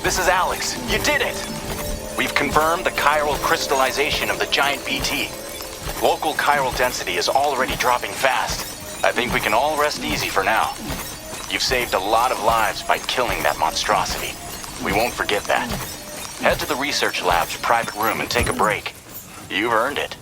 This is Alex. You did it! We've confirmed the chiral crystallization of the giant BT. Local chiral density is already dropping fast. I think we can all rest easy for now. You've saved a lot of lives by killing that monstrosity. We won't forget that. Head to the research lab's private room and take a break. You've earned it.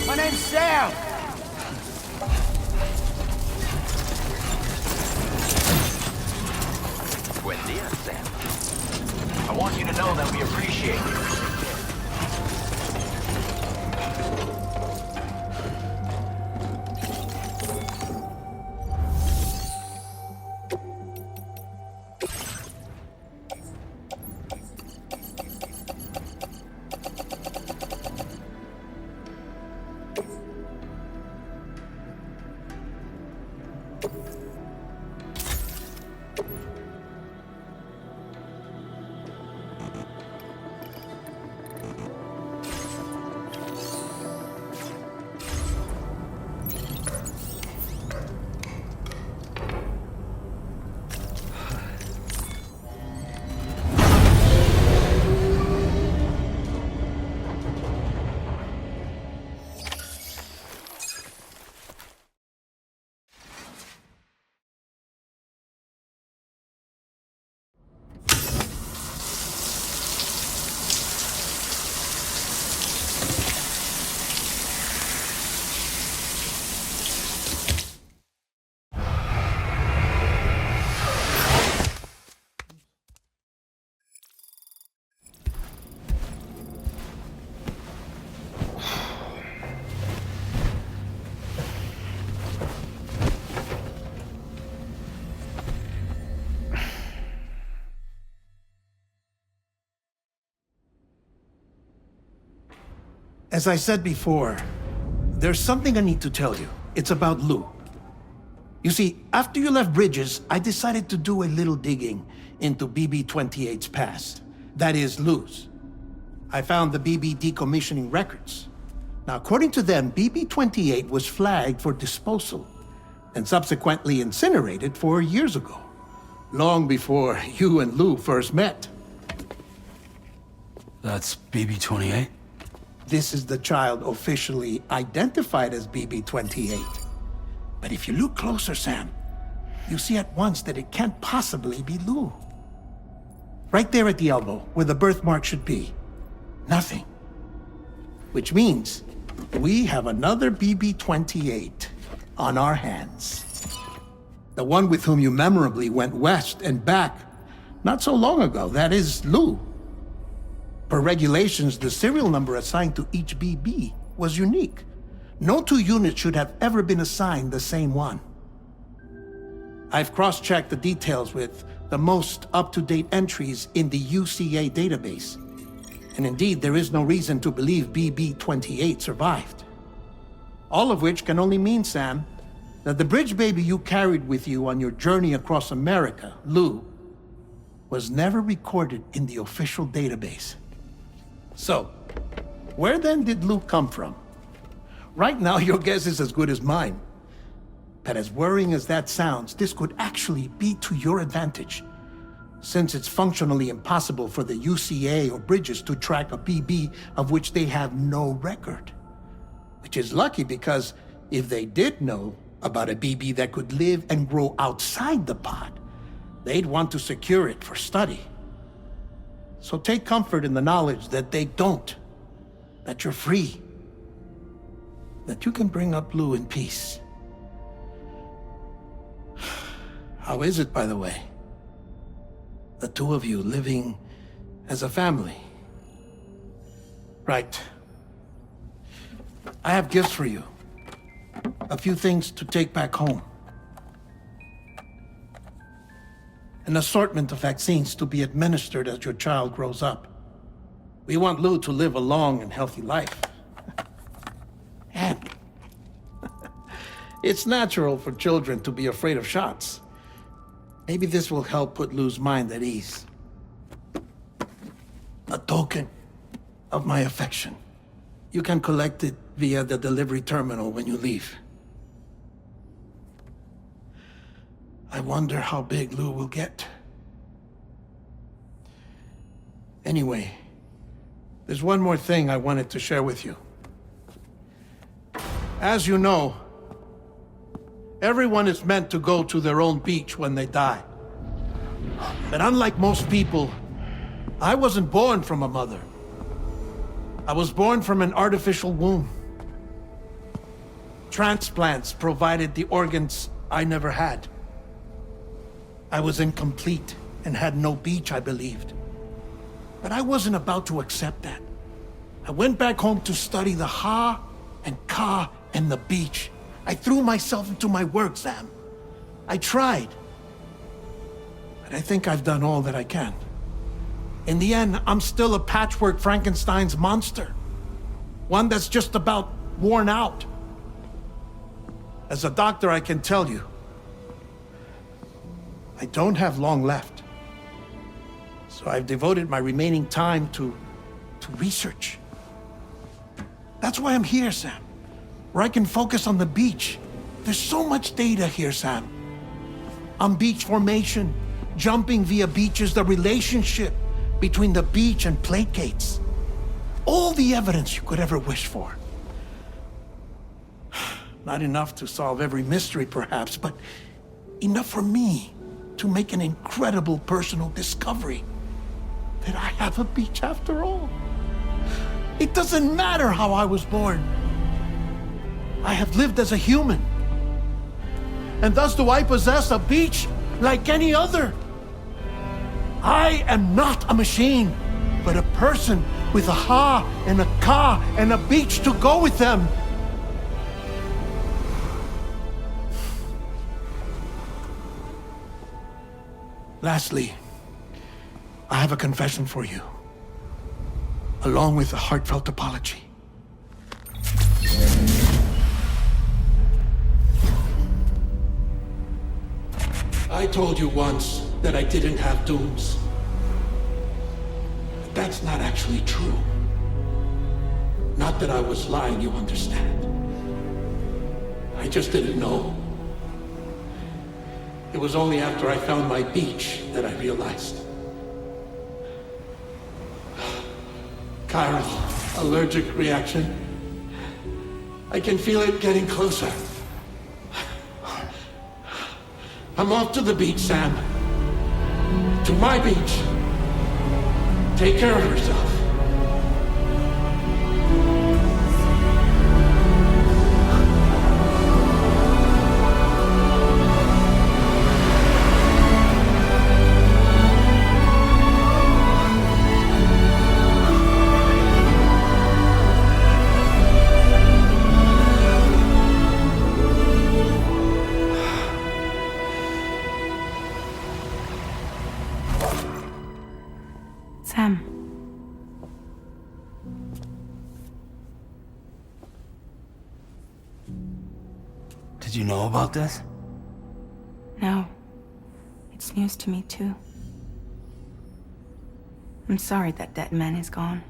My name's Sam! Buen dia, Sam. I want you to know that we appreciate you. As I said before, there's something I need to tell you. It's about Lou. You see, after you left Bridges, I decided to do a little digging into BB-28's past. That is, Lou's. I found the BB decommissioning records. Now, according to them, BB-28 was flagged for disposal and subsequently incinerated 4 years ago, long before you and Lou first met. That's BB-28? This is the child officially identified as BB-28. But if you look closer, Sam, you see at once that it can't possibly be Lou. Right there at the elbow, where the birthmark should be. Nothing. Which means we have another BB-28 on our hands. The one with whom you memorably went west and back not so long ago, that is Lou. Per regulations, the serial number assigned to each BB was unique. No two units should have ever been assigned the same one. I've cross-checked the details with the most up-to-date entries in the UCA database. And indeed, there is no reason to believe BB-28 survived. All of which can only mean, Sam, that the bridge baby you carried with you on your journey across America, Lou, was never recorded in the official database. So, where then did Lou come from? Right now, your guess is as good as mine. But as worrying as that sounds, this could actually be to your advantage, since it's functionally impossible for the UCA or Bridges to track a BB of which they have no record. Which is lucky because if they did know about a BB that could live and grow outside the pod, they'd want to secure it for study. So take comfort in the knowledge that they don't, that you're free, that you can bring up Lou in peace. How is it, by the way? The two of you living as a family? Right. I have gifts for you. A few things to take back home. An assortment of vaccines to be administered as your child grows up. We want Lou to live a long and healthy life. And it's natural for children to be afraid of shots. Maybe this will help put Lou's mind at ease. A token of my affection. You can collect it via the delivery terminal when you leave. I wonder how big Lou will get. Anyway, there's one more thing I wanted to share with you. As you know, everyone is meant to go to their own beach when they die. But unlike most people, I wasn't born from a mother. I was born from an artificial womb. Transplants provided the organs I never had. I was incomplete and had no beach, I believed. But I wasn't about to accept that. I went back home to study the Ha and Ka and the beach. I threw myself into my work, Sam. I tried. But I think I've done all that I can. In the end, I'm still a patchwork Frankenstein's monster. One that's just about worn out. As a doctor, I can tell you, I don't have long left. So I've devoted my remaining time to research. That's why I'm here, Sam. Where I can focus on the beach. There's so much data here, Sam. On beach formation, jumping via beaches, the relationship between the beach and placates. All the evidence you could ever wish for. Not enough to solve every mystery, perhaps, but enough for me to make an incredible personal discovery that I have a beach after all. It doesn't matter how I was born. I have lived as a human. And thus do I possess a beach like any other. I am not a machine, but a person with a Ha and a Ka and a beach to go with them. Lastly, I have a confession for you, along with a heartfelt apology. I told you once that I didn't have dooms. But that's not actually true. Not that I was lying, you understand. I just didn't know. It was only after I found my beach that I realized. Chiral allergic reaction. I can feel it getting closer. I'm off to the beach, Sam. To my beach. Take care of yourself. Did you know about this? No. It's news to me, too. I'm sorry that man is gone.